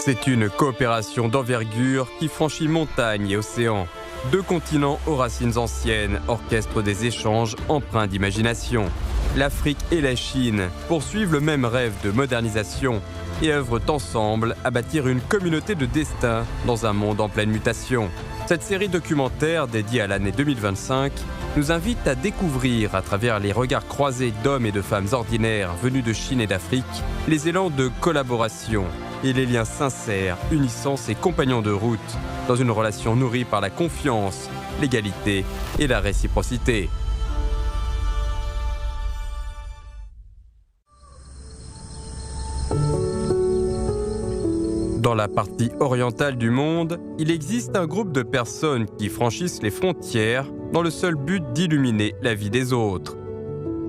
C'est une coopération d'envergure qui franchit montagnes et océans. Deux continents aux racines anciennes orchestrent des échanges empreints d'imagination. L'Afrique et la Chine poursuivent le même rêve de modernisation et œuvrent ensemble à bâtir une communauté de destin dans un monde en pleine mutation. Cette série documentaire dédiée à l'année 2025 nous invite à découvrir, à travers les regards croisés d'hommes et de femmes ordinaires venus de Chine et d'Afrique, les élans de collaboration et les liens sincères unissant ces compagnons de route dans une relation nourrie par la confiance, l'égalité et la réciprocité. Dans la partie orientale du monde, il existe un groupe de personnes qui franchissent les frontières dans le seul but d'illuminer la vie des autres.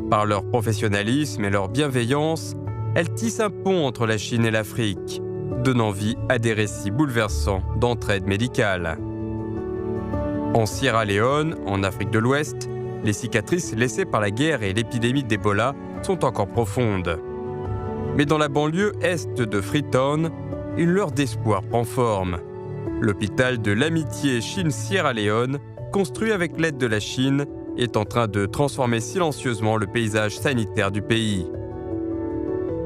Par leur professionnalisme et leur bienveillance, elles tissent un pont entre la Chine et l'Afrique, donnant vie à des récits bouleversants d'entraide médicale. En Sierra Leone, en Afrique de l'Ouest, les cicatrices laissées par la guerre et l'épidémie d'Ebola sont encore profondes. Mais dans la banlieue est de Freetown, une lueur d'espoir prend forme. L'hôpital de l'amitié Chine-Sierra Leone, construit avec l'aide de la Chine, est en train de transformer silencieusement le paysage sanitaire du pays.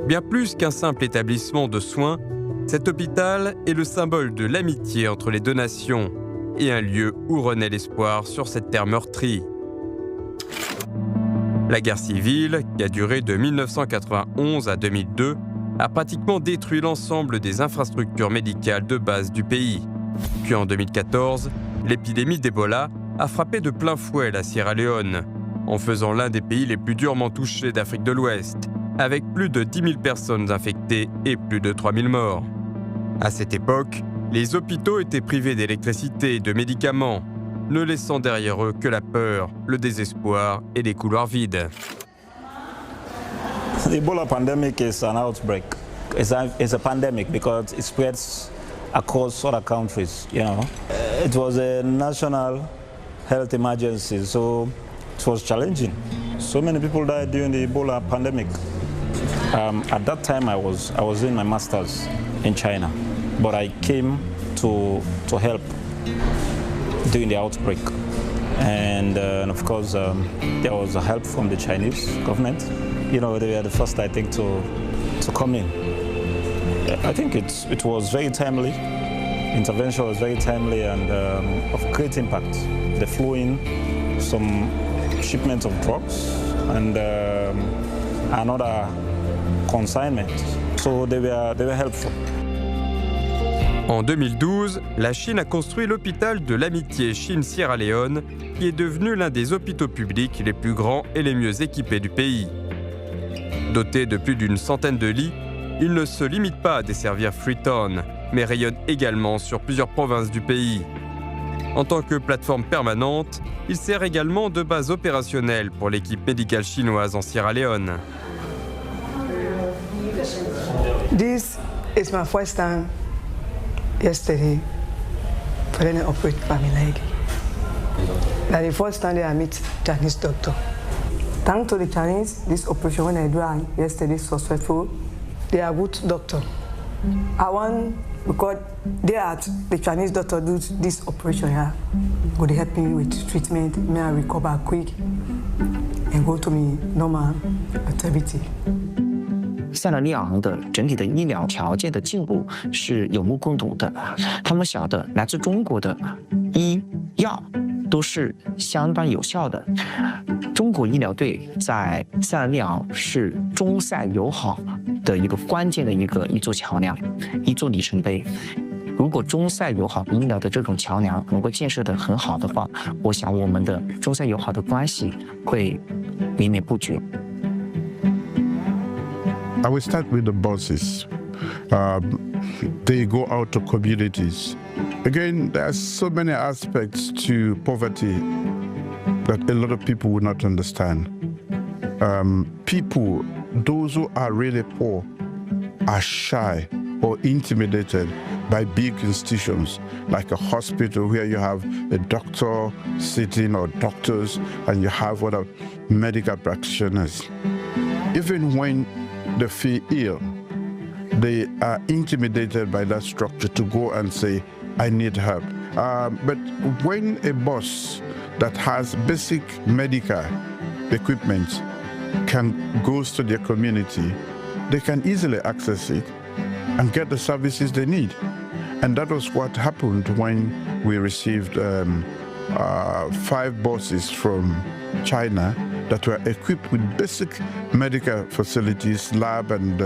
Bien plus qu'un simple établissement de soins, cet hôpital est le symbole de l'amitié entre les deux nations et un lieu où renaît l'espoir sur cette terre meurtrie. La guerre civile, qui a duré de 1991 à 2002, a pratiquement détruit l'ensemble des infrastructures médicales de base du pays. Puis en 2014, l'épidémie d'Ebola a frappé de plein fouet la Sierra Leone, en faisant l'un des pays les plus durement touchés d'Afrique de l'Ouest, avec plus de 10 000 personnes infectées et plus de 3 000 morts. À cette époque, les hôpitaux étaient privés d'électricité et de médicaments, ne laissant derrière eux que la peur, le désespoir et les couloirs vides. The Ebola pandemic is an outbreak. It's a pandemic because it spreads across other countries, you know. It was a national health emergency, so it was challenging. So many people died during the Ebola pandemic. At that time, I was doing my master's in China, but I came to help during the outbreak. And of course, there was help from the Chinese government. You know, they were the first, I think, to come in. I think it was very timely. Intervention was very timely and of great impact. They flew in some shipments of drugs and another consignment. So they were helpful. En 2012, la Chine a construit l'hôpital de l'amitié Chine-Sierra Leone, qui est devenu l'un des hôpitaux publics les plus grands et les mieux équipés du pays. Doté de plus d'une centaine de lits, il ne se limite pas à desservir Freetown, mais rayonne également sur plusieurs provinces du pays. En tant que plateforme permanente, il sert également de base opérationnelle pour l'équipe médicale chinoise en Sierra Leone. This is my first time yesterday for any operate for my leg. That's the first time that I meet Chinese doctor. Thanks to the Chinese, this operation when I do yesterday successful. They are good doctor. I want because the Chinese doctor do this operation here. Would help me with treatment, may I recover quick and go to my normal activity. 塞勒利昂的整体的医疗条件的进步是有目共睹的。他们晓得来自中国的医药都是相当有效的。中国医疗队在塞勒利昂是中塞友好的一个关键的一座桥梁，一座里程碑。如果中塞友好医疗的这种桥梁能够建设得很好的话，我想我们的中塞友好的关系会绵绵不绝。I will start with the bosses. They go out to communities. Again, there are so many aspects to poverty that a lot of people will not understand. People, those who are really poor, are shy or intimidated by big institutions like a hospital where you have a doctor sitting or doctors and you have other medical practitioners. Even when they feel ill, they are intimidated by that structure to go and say, I need help. But when a boss that has basic medical equipment goes to their community, they can easily access it and get the services they need. And that was what happened when we received 5 buses from China that were equipped with basic medical facilities, lab and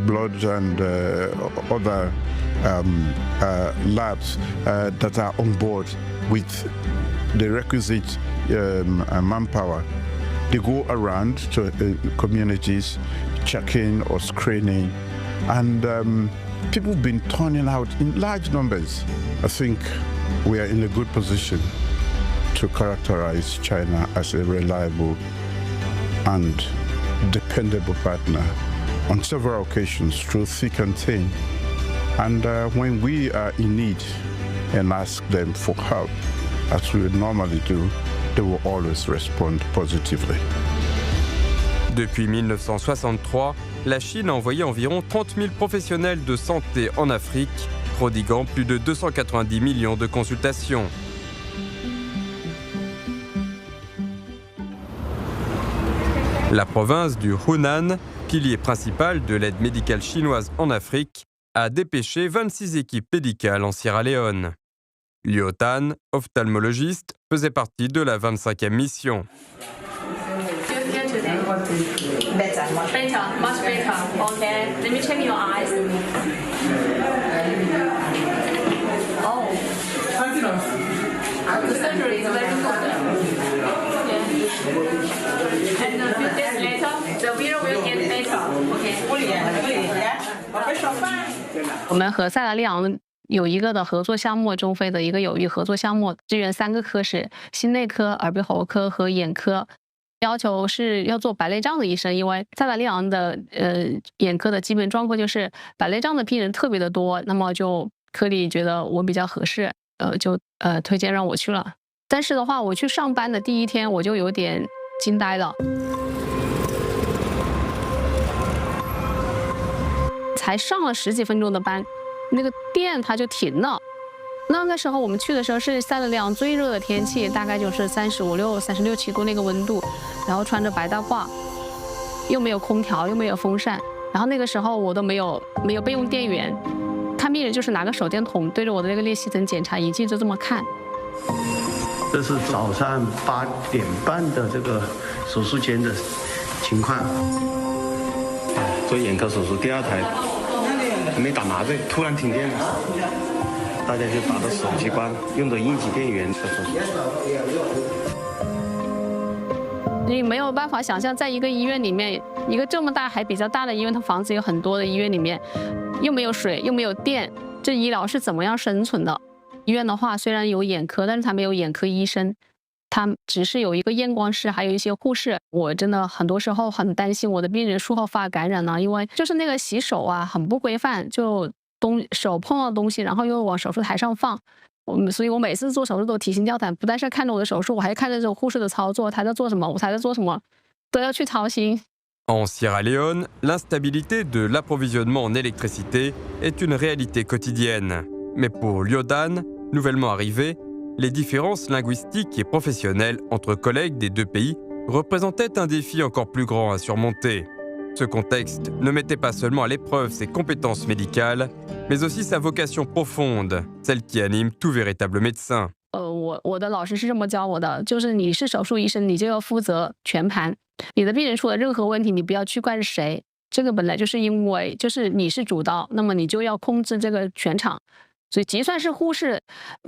blood and other labs that are on board with the requisite manpower. They go around to communities, checking or screening, and people have been turning out in large numbers. I think we are in a good position to characterize China as a reliable and dependable partner on several occasions through thick and thin. And when we are in need and ask them for help, as we would normally do, they will always respond positively. Depuis 1963, la Chine a envoyé environ 30 000 professionnels de santé en Afrique, prodiguant plus de 290 millions de consultations. La province du Hunan, pilier principal de l'aide médicale chinoise en Afrique, a dépêché 26 équipes médicales en Sierra Leone. Liu Tan, ophtalmologiste, faisait partie de la 25e mission. Better, much better. Okay, let me check your eyes. Oh, the surgery is very good. Yeah. And a few days later, the vision will get better. Okay. 我们和塞拉利昂有一个的合作项目，中非的一个友谊合作项目，支援3个科室：心内科、耳鼻喉科和眼科。要求是要做白内障的医生，因为塞拉利昂的眼科的基本状况就是白内障的病人特别的多，那么就科里觉得我比较合适，就推荐让我去了。但是的话，我去上班的第一天我就有点惊呆了，才上了10几分钟的班，那个电它就停了。那个时候我们去的时候是塞拉利昂最热的天气，大概就是35、36、7度那个温度，然后穿着白大褂，又没有空调，又没有风扇，然后那个时候我都没有备用电源，看病人就是拿个手电筒对着我的那个裂隙层检查仪器就这么看。这是早上8点半的这个手术间的情况。做眼科手术第2台还没打麻醉，突然停电了。大家就打着手机关，用着应急电源做手术。你没有办法想象，在一个医院里面，一个这么大还比较大的医院，它房子有很多的医院里面，又没有水，又没有电，这医疗是怎么样生存的？医院的话，虽然有眼科，但是它没有眼科医生，它只是有一个验光师，还有一些护士。我真的很多时候很担心我的病人术后发感染了，因为就是那个洗手啊很不规范，就手碰到东西，然后又往手术台上放。所以我每次做手术都提心吊胆，不但是看着我的手术，我还看着这种护士的操作，他在做什么，我在做什么，都要去操心。En Sierra Leone, l'instabilité de l'approvisionnement en électricité est une réalité quotidienne. Mais pour Liu Tan, nouvellement arrivé, les différences linguistiques et professionnelles entre collègues des 2 pays représentaient un défi encore plus grand à surmonter. Ce contexte ne mettait pas seulement à l'épreuve ses compétences médicales, mais aussi sa vocation profonde, celle qui anime tout véritable médecin. 我的老师是这么教我的，就是你是手术医生，你就要负责全盘，你的病人出了任何问题，你不要去怪谁，这个本来就是因为就是你是主刀，那么你就要控制这个全场。所以就算是护士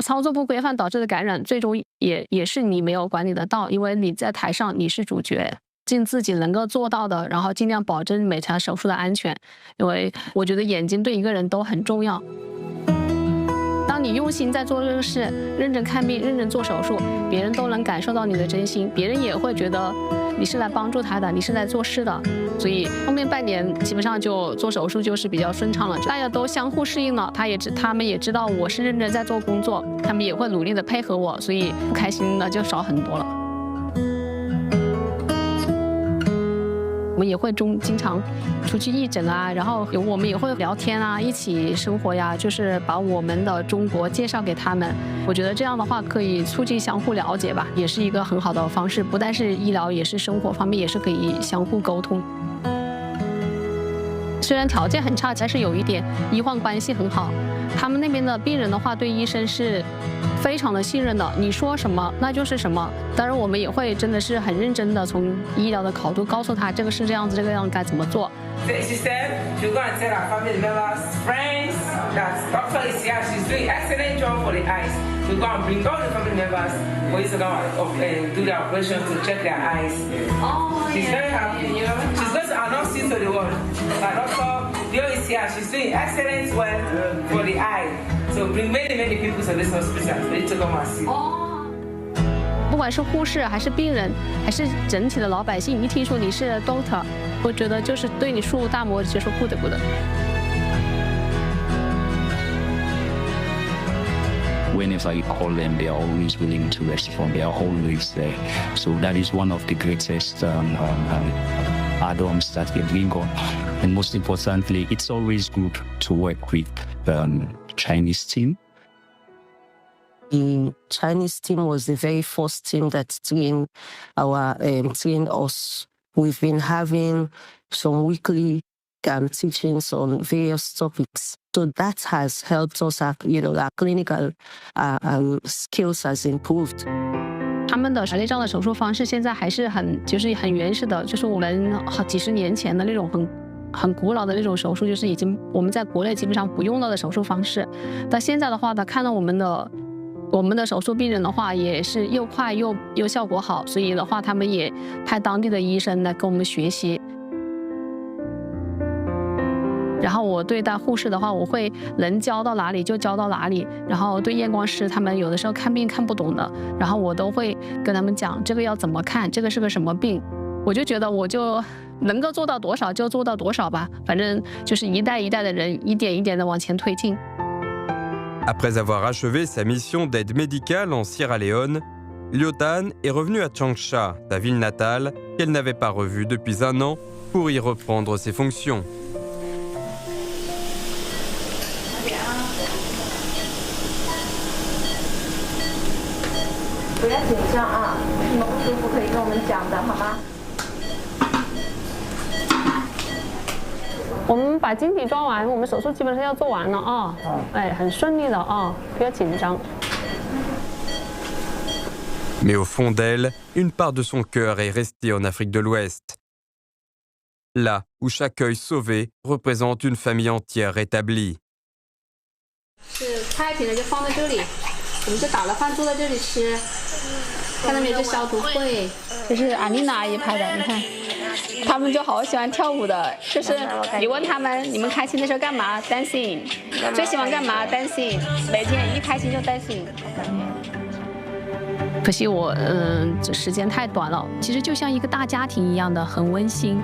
操作不规范导致的感染，最终也是你没有管理得到，因为你在台上你是主角，尽自己能够做到的，然后尽量保证每场手术的安全，因为我觉得眼睛对一个人都很重要。当你用心在做这个事，认真看病，认真做手术，别人都能感受到你的真心，别人也会觉得你是来帮助他的，你是来做事的。所以后面半年基本上就做手术就是比较顺畅了，大家都相互适应了，他们也知道我是认真在做工作，他们也会努力的配合我，所以不开心的就少很多了。我们也会经常出去义诊啊，然后我们也会聊天啊，一起生活呀，就是把我们的中国介绍给他们。我觉得这样的话可以促进相互了解吧，也是一个很好的方式，不但是医疗，也是生活方面也是可以相互沟通。虽然条件很差，但是有一点医患关系很好。他们那边的病人的话，对医生是非常的信任的，你说什么那就是什么。当然，我们也会真的是很认真的从医疗的角度告诉他，这个是这样子，这个样该怎么做。She said she's going to tell our family members, friends, that Dr. is here. She's doing excellent job for the eyes. We're going to bring all the family members for you to come and do the operation to check their eyes. Oh, she's very happy. She's going to announce it to the world. Dr. Dio is here. She's doing excellent work for the eye. So bring many people to this hospital for you to come and see. 不管是护士还是病人，还是整体的老百姓，一听说你是 doctor， 我觉得就是对你竖大拇指，就说 good。 Whenever I call them, they are always willing to respond. They are always there. So that is one of the greatest add-ons that we bring on. And most importantly, it's always good to work with Chinese team. The Chinese team was the very first team that trained us. We've been having some weekly teachings on various topics. So that has helped us, our clinical skills has improved. 他们的白内障的手术方式现在还是很原始的，就是我们几十年前的那种很古老的那种手术，就是已经我们在国内基本上不用到的手术方式。但现在的话呢，看到我们的手术病人的话，也是又快又效果好，所以的话，他们也派当地的医生来跟我们学习。然后我对待护士的话，我会能教到哪里就教到哪里。然后对验光师，他们有的时候看病看不懂的，然后我都会跟他们讲这个要怎么看，这个是个什么病。我就觉得我就能够做到多少就做到多少吧，反正就是一代一代的人一点一点的往前推进。Après avoir achevé sa mission d'aide médicale en Sierra Leone, Liu Dan est revenue à Changsha, sa ville natale, qu'elle n'avait pas revue depuis un an, pour y reprendre ses fonctions. 不要紧张啊，什么不舒服可以跟我们讲的，好吗？我们把晶体装完，我们手术基本上要做完了啊，哎，很顺利的啊，不要紧张。Mais au fond d'elle, une part de son cœur est restée en Afrique de l'Ouest. Là où chaque œil sauvé représente une famille entière rétablie. 是开瓶的就放在这里，我们就打了饭坐在这里吃，看到没有？这消毒会，这是阿丽娜阿姨拍的，你看，他们就好喜欢跳舞的，就是你问他们，你们开心的时候干嘛 ？dancing， 最喜欢干嘛 ？dancing， 每天一开心就 dancing。可惜我这时间太短了，其实就像一个大家庭一样的，很温馨。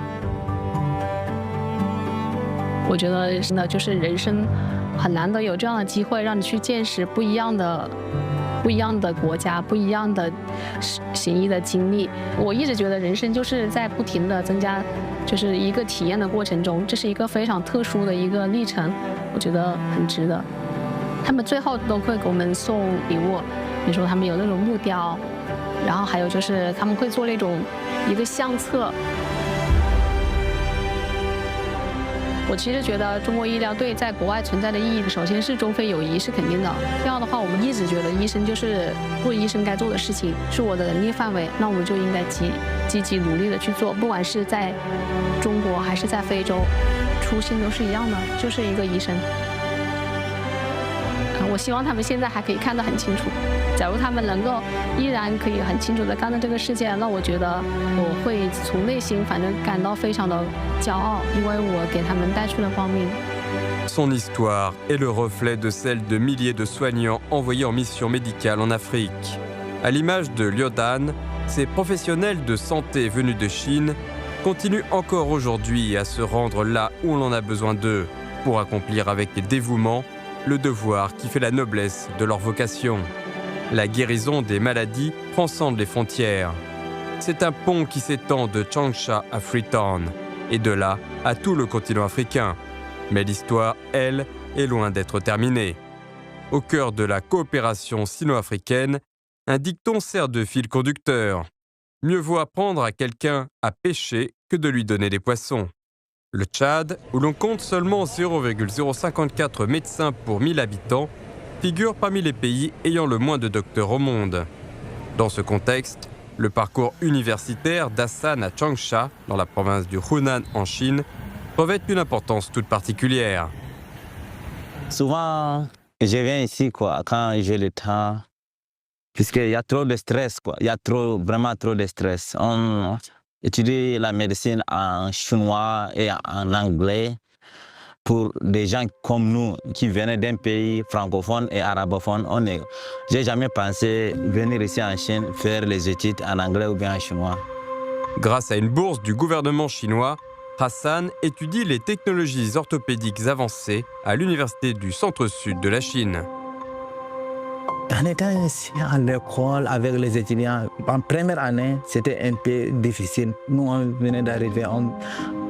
我觉得真的就是人生很难得有这样的机会，让你去见识不一样的国家，不一样的行医的经历。我一直觉得人生就是在不停的增加，就是一个体验的过程中，这是一个非常特殊的一个历程，我觉得很值得。他们最后都会给我们送礼物，比如说他们有那种木雕，然后还有就是他们会做那种一个相册。我其实觉得中国医疗队在国外存在的意义，首先是中非友谊是肯定的。第二的话，我们一直觉得医生就是做医生该做的事情，是我的能力范围，那我们就应该积极努力的去做，不管是在中国还是在非洲，初心都是一样的，就是一个医生。我希望他们现在还可以看得很清楚。假如他们能够依然可以很清楚地看到这个世界，那我觉得我会从内心反正感到非常的骄傲，因为我给他们带去了光明。Son histoire est le reflet de celle de milliers de soignants envoyés en mission médicale en Afrique. À l'image de Liu Dan, ces professionnels de santé venus de Chine continuent encore aujourd'hui à se rendre là où l'on a besoin d'eux pour accomplir avec dévouement le devoir qui fait la noblesse de leur vocation. La guérison des maladies transcende les frontières. C'est un pont qui s'étend de Changsha à Freetown. et de là à tout le continent africain. Mais l'histoire, elle, est loin d'être terminée. Au cœur de la coopération sino-africaine, un dicton sert de fil conducteur. Mieux vaut apprendre à quelqu'un à pêcher que de lui donner des poissons. Le Tchad, où l'on compte seulement 0,054 médecins pour 1000 habitants, figure parmi les pays ayant le moins de docteurs au monde. Dans ce contexte, le parcours universitaire d'Hassan à Changsha, dans la province du Hunan en Chine, revêt une importance toute particulière. Souvent, je viens ici quand j'ai le temps, puisqu'il y a trop de stress. Il y a vraiment trop de stress. On étudie la médecine en chinois et en anglais pour des gens comme nous qui venaient d'un pays francophone et arabophone. Je n'ai jamais pensé venir ici en Chine faire les études en anglais ou bien en chinois. Grâce à une bourse du gouvernement chinois, Hassan étudie les technologies orthopédiques avancées à l'université du centre-sud de la Chine. En étant ici à l'école avec les étudiants, en première année, c'était un peu difficile. Nous, on venait d'arriver,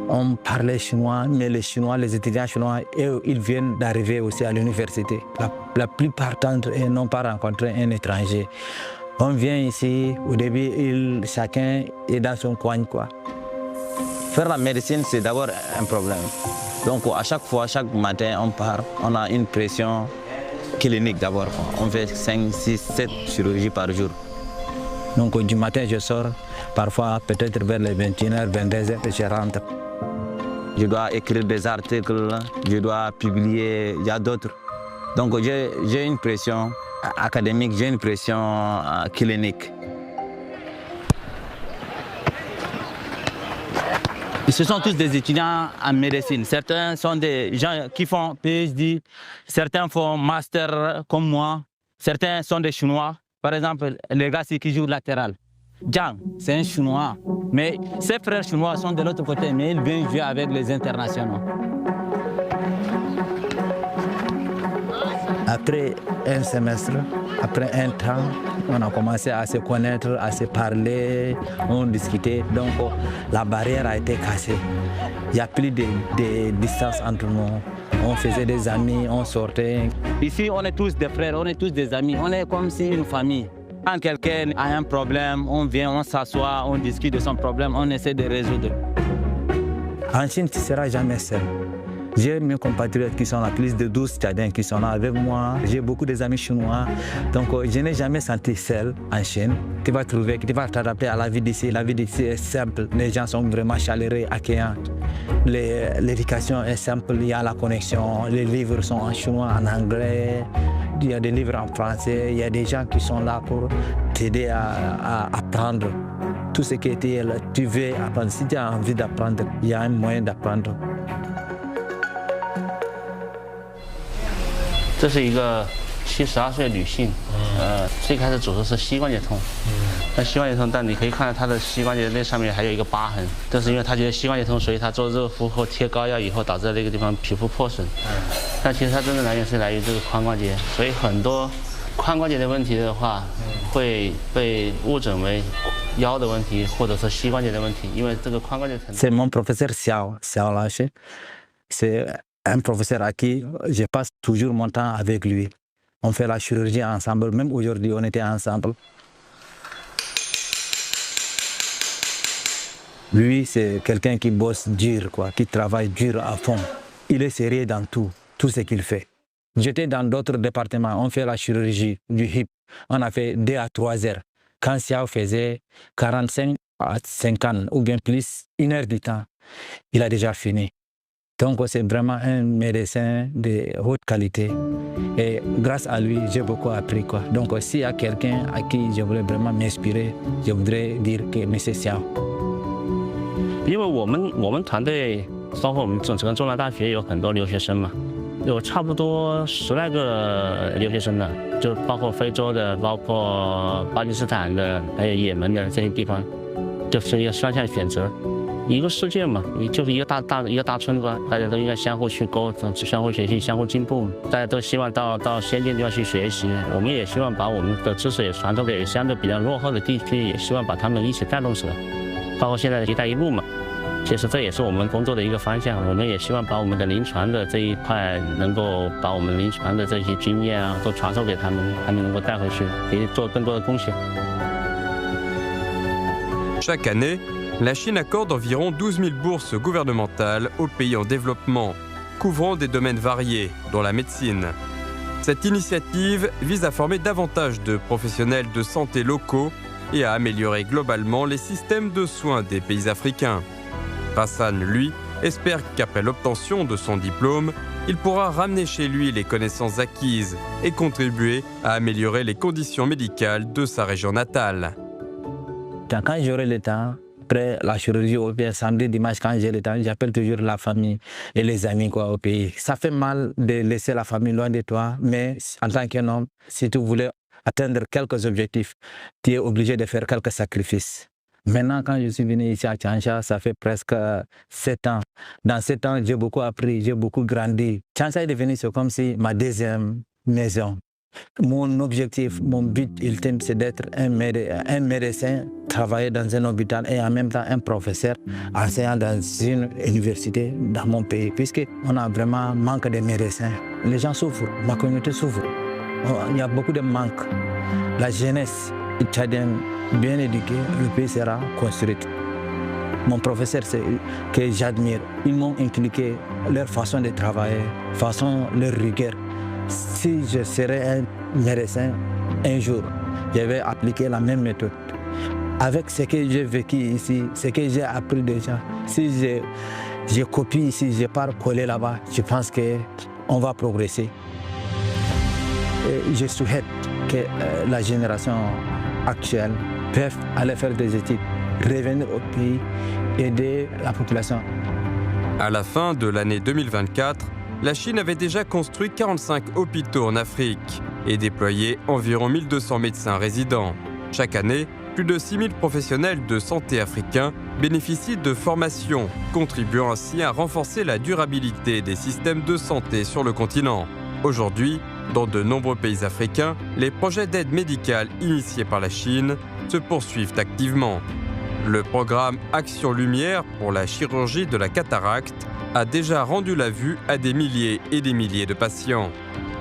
on parlait chinois, mais les étudiants chinois, ils viennent d'arriver aussi à l'université. La plupart d'entre eux n'ont pas rencontré un étranger. On vient ici, au début, chacun est dans son coin, Faire la médecine, c'est d'abord un problème. Donc à chaque fois, chaque matin, on part, on a une pression clinique d'abord. On fait 5, 6, 7 chirurgies par jour. Donc du matin, je sors, parfois peut-être vers les 21h, 22h, je rentre. Je dois écrire des articles, je dois publier, il y a d'autres. Donc j'ai une pression académique, j'ai une pression clinique. Ce sont tous des étudiants en médecine. Certains sont des gens qui font PhD, certains font master comme moi, certains sont des Chinois. Par exemple, les gars qui jouent latéral. Jiang, c'est un Chinois, mais ses frères chinois sont de l'autre côté, mais ils viennent jouer avec les internationaux. Après un semestre, après un temps, on a commencé à se connaître, à se parler, on discutait. Donc la barrière a été cassée. Il n'y a plus de distance entre nous. On faisait des amis, on sortait. Ici, on est tous des frères, on est tous des amis. On est comme si une famille. Quand quelqu'un a un problème, on vient, on s'assoit, on discute de son problème, on essaie de résoudre. En Chine, tu ne seras jamais seul. J'ai mes compatriotes qui sont là, plus de 12 Tchadiens qui sont là avec moi. J'ai beaucoup d'amis chinois. Donc je n'ai jamais senti seul en Chine. Tu vas t'adapter à la vie d'ici. La vie d'ici est simple. Les gens sont vraiment chaleureux, accueillants. L'éducation est simple, il y a la connexion. Les livres sont en chinois, en anglais. Il y a des livres en français. Il y a des gens qui sont là pour t'aider à apprendre. Tout ce que tu veux apprendre. Si tu as envie d'apprendre, il y a un moyen d'apprendre. 这是一个72岁的女性，最开始主诉是膝关节痛，那膝关节痛，但你可以看到她的膝关节那上面还有一个疤痕，这是因为她觉得膝关节痛，所以她做热敷或贴膏药以后导致那个地方皮肤破损。但其实它真正来源是来于这个髋关节，所以很多髋关节的问题的话，会被误诊为腰的问题或者是膝关节的问题，因为这个髋关节疼。C'est mon professeur Xiao Lache. C'est un professeur à qui je passe toujours mon temps avec lui. On fait la chirurgie ensemble, même aujourd'hui on était ensemble. Lui, c'est quelqu'un qui bosse dur, qui travaille dur à fond. Il est sérieux dans tout ce qu'il fait. J'étais dans d'autres départements, on fait la chirurgie du hip. On a fait 2 à 3 heures. Quand Xiao faisait 45 à 50 ou bien plus, 1 heure du temps, il a déjà fini. Donc c'est vraiment un médecin de haute qualité et grâce à lui j'ai beaucoup appris Donc s'il y a quelqu'un à qui je voulais vraiment m'inspirer, je voudrais dire que M. Xiao. 因为我们团队包括我们整个中南大学有很多留学生嘛，有差不多10来个留学生的，就包括非洲的，包括巴基斯坦的，还有也门的这些地方，就是一个双向选择。 一个世界嘛，就是一个大村子，大家都应该相互去沟通、相互学习、相互进步。大家都希望到先进地方去学习，我们也希望把我们的知识也传授给相对比较落后的地区，也希望把他们一起带动起来。包括现在的一带一路嘛，其实这也是我们工作的一个方向，我们也希望把我们的临床的这一块，能够把我们临床的这些经验啊，都传授给他们，他们能够带回去，可以做更多的贡献。Chaque année, la Chine accorde environ 12 000 bourses gouvernementales aux pays en développement, couvrant des domaines variés, dont la médecine. Cette initiative vise à former davantage de professionnels de santé locaux et à améliorer globalement les systèmes de soins des pays africains. Hassan, lui, espère qu'après l'obtention de son diplôme, il pourra ramener chez lui les connaissances acquises et contribuer à améliorer les conditions médicales de sa région natale. Quand j'aurai le temps, après la chirurgie ou bien samedi, dimanche, quand j'ai le temps, j'appelle toujours la famille et les amis au pays. Ça fait mal de laisser la famille loin de toi, mais en tant qu'un homme, si tu voulais atteindre quelques objectifs, tu es obligé de faire quelques sacrifices. Maintenant, quand je suis venu ici à Changsha, ça fait presque 7 ans. Dans 7 ans, j'ai beaucoup appris, j'ai beaucoup grandi. Changsha est devenu comme si ma deuxième maison. Mon objectif, mon but ultime, c'est d'être un médecin, travailler dans un hôpital et en même temps un professeur enseignant dans une université dans mon pays, puisqu'on a vraiment manque de médecins. Les gens souffrent, ma communauté souffre. Il y a beaucoup de manque. La jeunesse tchadienne bien éduquée, le pays sera construit. Mon professeur, c'est que j'admire. Ils m'ont inculqué leur façon de travailler, leur rigueur. Si je serais un médecin un jour, je vais appliquer la même méthode. Avec ce que j'ai vécu ici, ce que j'ai appris déjà, si je copie ici, je pars coller là-bas, je pense qu'on va progresser. Et je souhaite que la génération actuelle puisse aller faire des études, revenir au pays, aider la population. À la fin de l'année 2024, la Chine avait déjà construit 45 hôpitaux en Afrique et déployé environ 1200 médecins résidents. Chaque année, plus de 6000 professionnels de santé africains bénéficient de formations, contribuant ainsi à renforcer la durabilité des systèmes de santé sur le continent. Aujourd'hui, dans de nombreux pays africains, les projets d'aide médicale initiés par la Chine se poursuivent activement. Le programme Action Lumière pour la chirurgie de la cataracte a déjà rendu la vue à des milliers et des milliers de patients.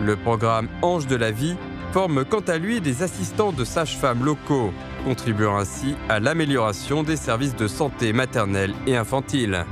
Le programme Ange de la Vie forme quant à lui des assistants de sages-femmes locaux, contribuant ainsi à l'amélioration des services de santé maternelle et infantile.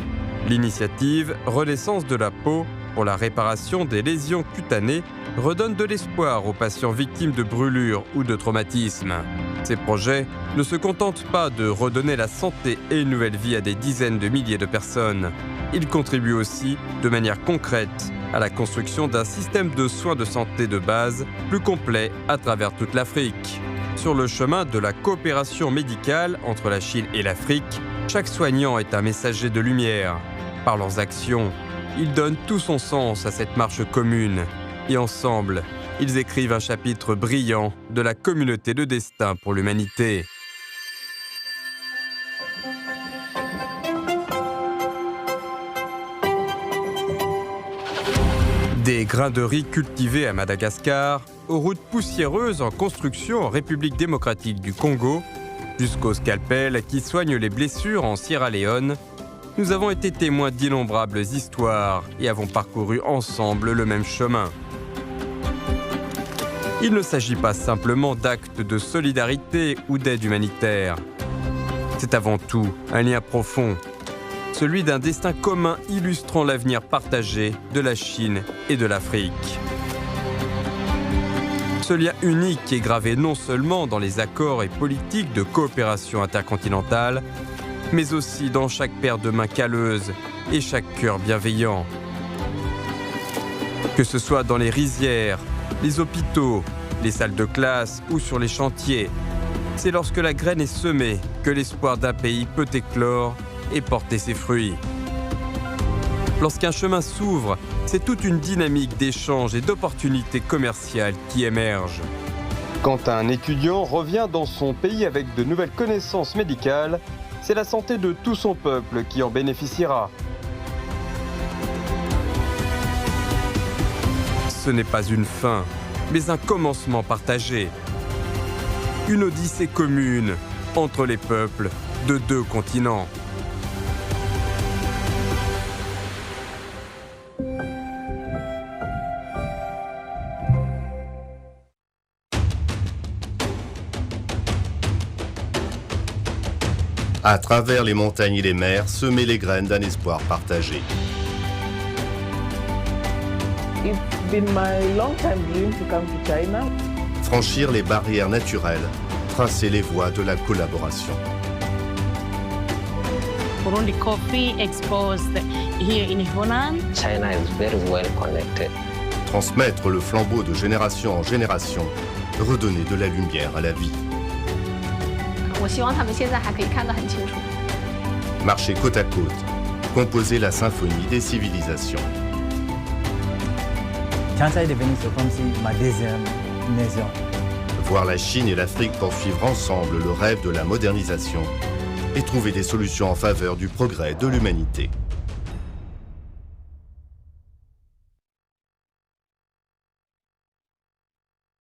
L'initiative Renaissance de la peau pour la réparation des lésions cutanées redonne de l'espoir aux patients victimes de brûlures ou de traumatismes. Ces projets ne se contentent pas de redonner la santé et une nouvelle vie à des dizaines de milliers de personnes. Ils contribuent aussi, de manière concrète, à la construction d'un système de soins de santé de base plus complet à travers toute l'Afrique. Sur le chemin de la coopération médicale entre la Chine et l'Afrique, chaque soignant est un messager de lumière. Par leurs actions, ils donnent tout son sens à cette marche commune. Et ensemble, ils écrivent un chapitre brillant de la communauté de destin pour l'humanité. Des grains de riz cultivés à Madagascar, aux routes poussiéreuses en construction en République démocratique du Congo, jusqu'aux scalpels qui soignent les blessures en Sierra Leone, nous avons été témoins d'innombrables histoires et avons parcouru ensemble le même chemin. Il ne s'agit pas simplement d'actes de solidarité ou d'aide humanitaire. C'est avant tout un lien profond, celui d'un destin commun illustrant l'avenir partagé de la Chine et de l'Afrique. Ce lien unique est gravé non seulement dans les accords et politiques de coopération intercontinentale, mais aussi dans chaque paire de mains calleuses et chaque cœur bienveillant. Que ce soit dans les rizières, les hôpitaux, les salles de classe ou sur les chantiers, c'est lorsque la graine est semée que l'espoir d'un pays peut éclore et porter ses fruits. Lorsqu'un chemin s'ouvre, c'est toute une dynamique d'échanges et d'opportunités commerciales qui émerge. Quand un étudiant revient dans son pays avec de nouvelles connaissances médicales, c'est la santé de tout son peuple qui en bénéficiera. Ce n'est pas une fin, mais un commencement partagé. Une odyssée commune entre les peuples de deux continents. À travers les montagnes et les mers, semer les graines d'un espoir partagé. It's been my long-time dream to come to China. Franchir les barrières naturelles, tracer les voies de la collaboration. Burundi coffee exposed here in Hunan. China is very well connected. Transmettre le flambeau de génération en génération, redonner de la lumière à la vie. 我希望他们现在还可以看得很清楚。 Marcher côte à côte, composer la symphonie des civilisations. Kansai est devenu comme si ma deuxième maison. Voir la Chine et l'Afrique poursuivre ensemble le rêve de la modernisation et trouver des solutions en faveur du progrès de l'humanité.